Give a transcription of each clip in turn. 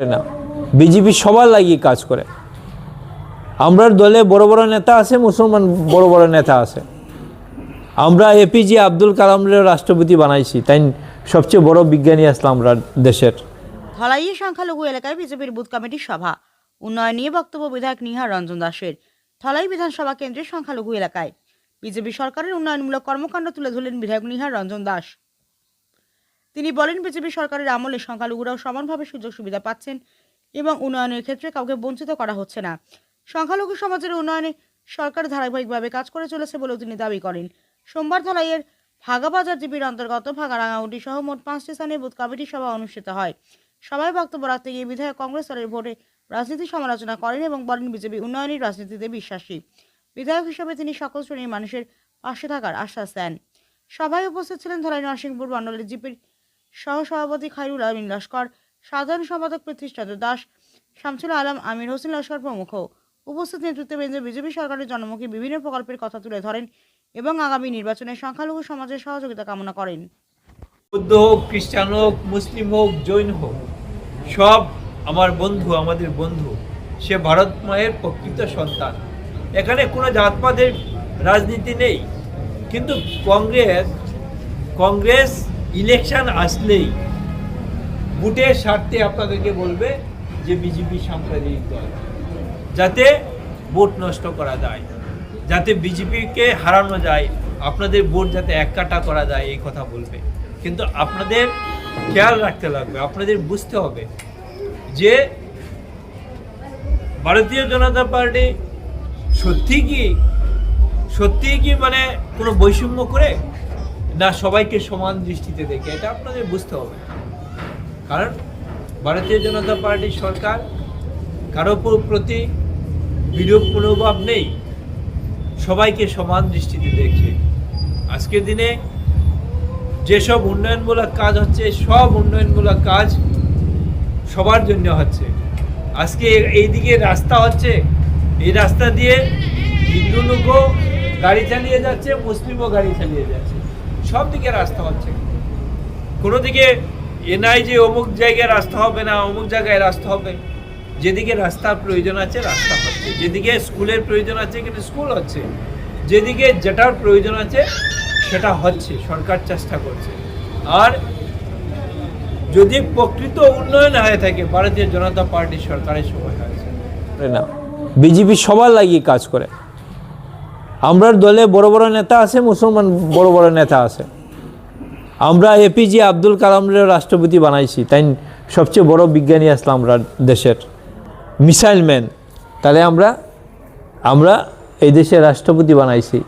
না, বিজেপি সবার লাগিয়ে কাজ করে। আমরা দলে বড় বড় নেতা আছে, মুসলমান বড় বড় নেতা আছে। আমরা এপিজে আব্দুল কালামের রাষ্ট্রপতি বানাইছি, তাই সবচেয়ে বড় বিজ্ঞানী আসলাম আমরা দেশের। ধলাইয়ে সংখ্যালঘু এলাকায় বিজেপির বুথ কমিটির সভা। উন্নয়ন নিয়ে বক্তব্য বিধায়ক নিহার রঞ্জন দাসের। ধলাই বিধানসভা কেন্দ্রের সংখ্যালঘু এলাকায় বিজেপি সরকারের উন্নয়নমূলক কর্মকাণ্ড তুলে ধরলেন বিধায়ক নিহার রঞ্জন দাস। তিনি বলেন, বিজেপি সরকারের আমলে সংখ্যালঘুরাও সমানভাবে সুযোগ সুবিধা পাচ্ছেন এবং উন্নয়নের ক্ষেত্রে কাউকে বঞ্চিত করা হচ্ছে না। সংখ্যালঘু সমাজের উন্নয়নে সরকার ধারাবাহিকভাবে কাজ করে চলেছে বলেও তিনি দাবি করেন। সোমবার ধলাইয়ের ভাগাবাজার জিপির অন্তর্গত ভাগারাঙ্গাউটি সহ মোট 5টি স্থানে বুথ কমিটির সভা অনুষ্ঠিত হয়। সভায় বক্তব্য রাখতে গিয়ে বিধায়ক কংগ্রেস দলের ভোটে রাজনীতি সমালোচনা করেন এবং বলেন, বিজেপি উন্নয়নের রাজনীতিতে বিশ্বাসী। বিধায়ক হিসেবে তিনি সকল শ্রেণীর মানুষের পাশে থাকার আশ্বাস দেন। সভায় উপস্থিত ছিলেন ধলাই নরসিংপুর মণ্ডলের জিপির সহসভাপতি খায়রুল আমিন লস্কর, সাধারণ সম্পাদক পৃথ্বীচন্দ্র দাস, শামসুল আলম, আমির হোসেন লস্কর প্রমুখ। উপস্থিত নেতৃত্ববৃন্দ বিজেপি সরকারের জনমুখী বিভিন্ন প্রকল্পের কথা তুলে ধরেন এবং আগামী নির্বাচনে সংখ্যালঘু সমাজের সহযোগিতা কামনা করেন। বৌদ্ধ হোক, খ্রিস্টান হোক, মুসলিম হোক, জৈন হোক, সব আমার বন্ধু, আমাদের বন্ধু। সে ভারত মায়ের প্রকৃত সন্তান। এখানে কোনো জাতপাতের রাজনীতি নেই। কিন্তু কংগ্রেস ইলেকশন আসলেই ভোটের স্বার্থে আপনাদেরকে বলবে যে বিজেপি সাম্প্রদায়িক দল, যাতে ভোট নষ্ট করা যায়, যাতে বিজেপিকে হারানো যায়, আপনাদের ভোট যাতে এককাটা করা যায়, এই কথা বলবে। কিন্তু আপনাদের খেয়াল রাখতে লাগবে, আপনাদের বুঝতে হবে যে ভারতীয় জনতা পার্টি সত্যি কি মানে কোনো বৈষম্য করে, না সবাইকে সমান দৃষ্টিতে দেখে, এটা আপনাদের বুঝতে হবে। কারণ ভারতীয় জনতা পার্টির সরকার কারো প্রতি বিরূপ মনোভাব নেই, সবাইকে সমান দৃষ্টিতে দেখে। আজকের দিনে যেসব উন্নয়নমূলক কাজ হচ্ছে, সব উন্নয়নমূলক কাজ সবার জন্য হচ্ছে। আজকে এইদিকে রাস্তা হচ্ছে, এই রাস্তা দিয়ে হিন্দু লোকও গাড়ি চালিয়ে যাচ্ছে, মুসলিমও গাড়ি চালিয়ে যাচ্ছে, সব দিকে রাস্তা হচ্ছে। কোনো দিকে এ নাই যে অমুক জায়গায় রাস্তা হবে না, অমুক জায়গায় রাস্তা হবে। যেদিকে রাস্তার প্রয়োজন আছে রাস্তা হচ্ছে, যেদিকে স্কুলের প্রয়োজন আছে কিন্তু স্কুল হচ্ছে, যেদিকে যেটার প্রয়োজন আছে সেটা হচ্ছে, সরকার চেষ্টা করছে। আর যদি প্রকৃত উন্নয়ন হয়ে থাকে, ভারতীয় জনতা পার্টির সরকারের সময় হয়েছে না, বিজেপি সবার লাগিয়ে কাজ করে। আমরা দলে বড় বড় নেতা আছে, মুসলমান বড় বড় নেতা আছে। আমরা এপিজে আব্দুল কালামের রাষ্ট্রপতি বানাইছি, তাই সবচেয়ে বড় বিজ্ঞানী আসলাম আমরা দেশের, মিসাইল ম্যান। তাহলে আমরা এই দেশের রাষ্ট্রপতি বানাইছি।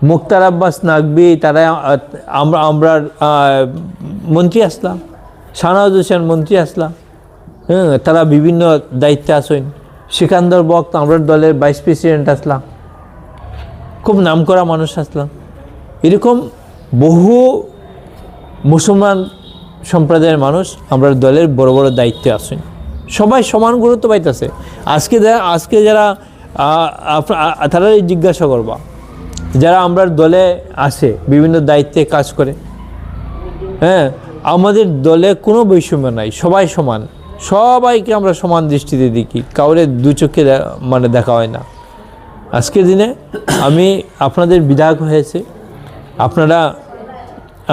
মুখতার আব্বাস নাকবি, তারা আমরা মন্ত্রী আসলাম, শাহনওয়াজ হোসেন মন্ত্রী আসলাম, তারা বিভিন্ন দায়িত্বে আসেন। সিকান্দর বক্ত আমরা দলের ভাইস প্রেসিডেন্ট আসলাম, খুব নামকরা মানুষ আসলাম। এরকম বহু মুসলমান সম্প্রদায়ের মানুষ আমরা দলের বড় বড় দায়িত্বে আসেন, সবাই সমান গুরুত্ব পাইতেছে। আজকে যারা তারা জিজ্ঞাসা করবা, যারা আমরা দলে আসে, বিভিন্ন দায়িত্বে কাজ করে, আমাদের দলে কোনো বৈষম্য নাই, সবাই সমান, সবাইকে আমরা সমান দৃষ্টিতে দেখি, কাউরে দু চোখে মানে দেখা হয় না। আজকের দিনে আমি আপনাদের বিধায়ক হয়েছে,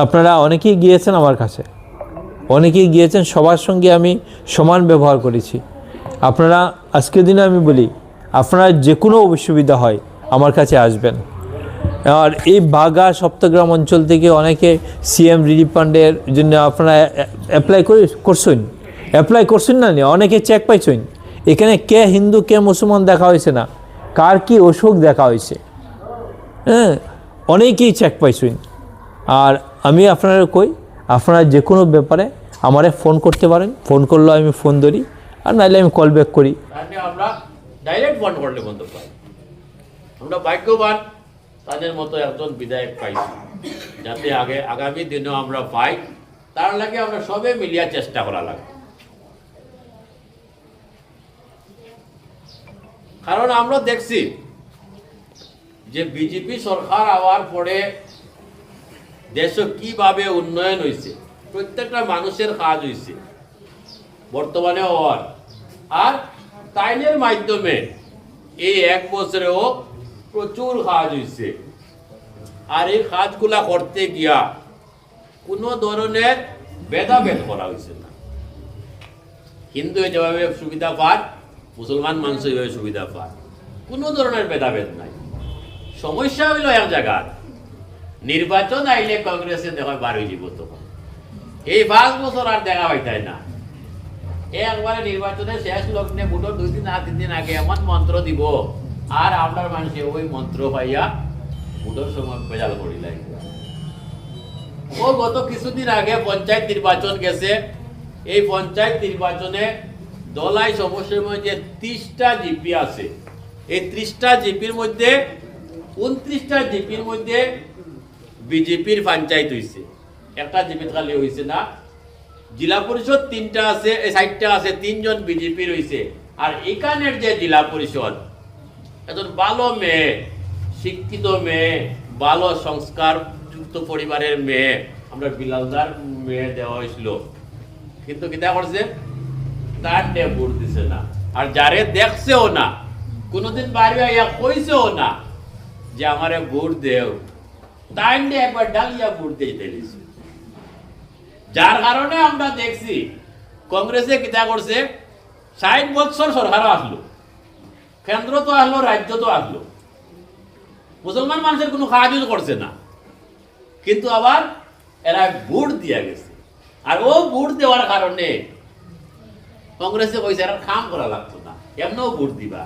আপনারা অনেকেই গিয়েছেন আমার কাছে, অনেকেই গিয়েছেন, সবার সঙ্গে আমি সমান ব্যবহার করেছি। আপনারা আজকের দিনে আমি বলি, আপনারা যে কোনো অসুবিধা হয় আমার কাছে আসবেন। আর এই বাগা সপ্তগ্রাম অঞ্চল থেকে অনেকে সিএম রিলিফ ফান্ডের জন্য আপনারা অ্যাপ্লাই করছেন না, অনেকে চেক পাইছেন। এখানে কে হিন্দু কে মুসলমান দেখা হয়েছে না, কার কি অসুখ দেখা হয়েছে, অনেকেই চেক পাইছেন। আর আমি আপনারা কই, আপনারা যে কোনো ব্যাপারে আমারে ফোন করতে পারেন, ফোন করলেও আমি ফোন ধরি, আর নাহলে আমি কল ব্যাক করি। আমরা ডাইরেক্ট ফোন করলে বন্ধ পাই। আমরা ভাগ্যবান তাদের মতো একজন বিধায়ক পাইছি, যাতে আগামী দিনেও আমরা পাই। তার লাগে আমরা সবে মিলিয়া চেষ্টা করা লাগবে। কারণ আমরা দেখছি যে বিজেপি সরকার হওয়ার পরে দেশে কিভাবে উন্নয়ন হয়েছে, প্রত্যেকটা মানুষের কাজ হয়েছে। বর্তমানে আর তাইনের মাধ্যমে এই 1 বছরেও প্রচুর কাজ হয়েছে। আর এই কাজগুলা করতে গিয়া কোনো ধরনের ভেদাভেদ করা হয়েছে না। হিন্দু যেভাবে সুবিধা পায়, মুসলমান মানুষ এইভাবে সুবিধা পায়, কোনো ধরনের ভেদাভেদ নাই। সমস্যা হইল এক জায়গার, নির্বাচন আইলে কংগ্রেসে দেখা বার হয়ে যাব। তখন এই 5 বছর আর দেখা পাইতাই না। একবারে নির্বাচনের শেষ লগ্নে ভোটের 2-3 দিন আগে এমন মন্ত্র দিব, আর আপনার মানুষে ওই মন্ত্র পাইয়া ভোটের সময় বেজাল করিলাই। ও গত কিছুদিন আগে পঞ্চায়েত নির্বাচন গেছে। এই পঞ্চায়েত নির্বাচনে দলাই সমস্যার মধ্যে 30টা জিপি আছে। এই 30টা জিপির মধ্যে 29টা জিপির মধ্যে বিজেপির পঞ্চায়েত হয়েছে, একটা জিপি খালি হয়েছে না। জেলা পরিষদ 3টা আছে, 60টা আছে, 3 জন বিজেপির হয়েছে। আর এখানের যে জেলা পরিষদ, একজন ভালো মেয়ে, শিক্ষিত মেয়ে, ভালো সংস্কার যুক্ত পরিবারের মেয়ে, আমরা বিলালদার মেয়ে দেওয়া হয়েছিল, কিন্তু কিতা করছে, তার নিয়ে ভোট দিছে না। আর যারে দেখছেও না, কোনোদিন বাড়ি আইয়া কইছেও না যে আমারে ভোট দেও, তাই নিয়ে একবার ডালিয়া ভোট দিয়ে দিয়েছে। যার কারণে আমরা দেখছি কংগ্রেসে কিতা করছে, 60 বছর সরকারও আসলো, কেন্দ্র তো আসলো, রাজ্য তো আসলো, মুসলমান মানুষের কোনো কাজও করছে না, কিন্তু আবার এরা ভোট দিয়া গেছে। আর ও ভোট দেওয়ার কারণে কংগ্রেসে কইছে এরা কাম করা লাগতো না, এমনও ভোট দিবা।